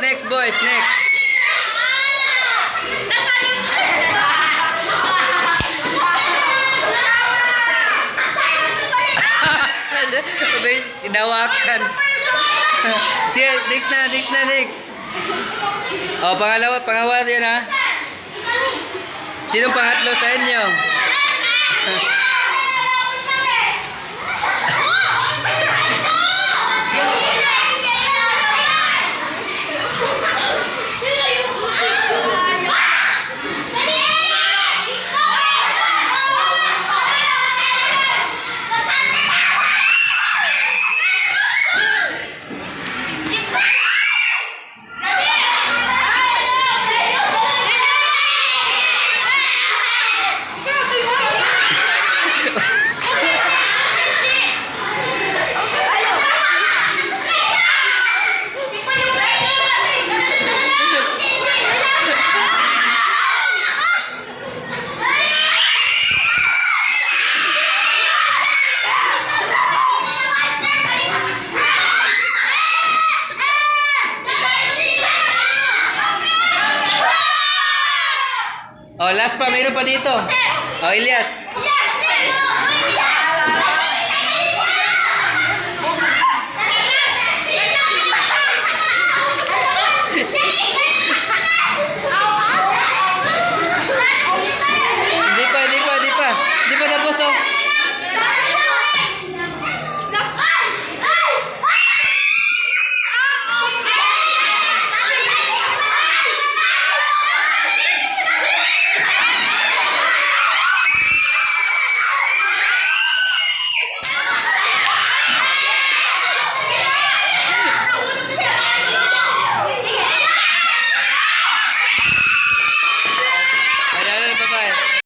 next boys, next. Guys, inawakan. Sige, next. Oh, pangalawa yun ha. Sinong pangatlo sa inyo? Oh, last pa, mayroon pa dito. Oh, Elias.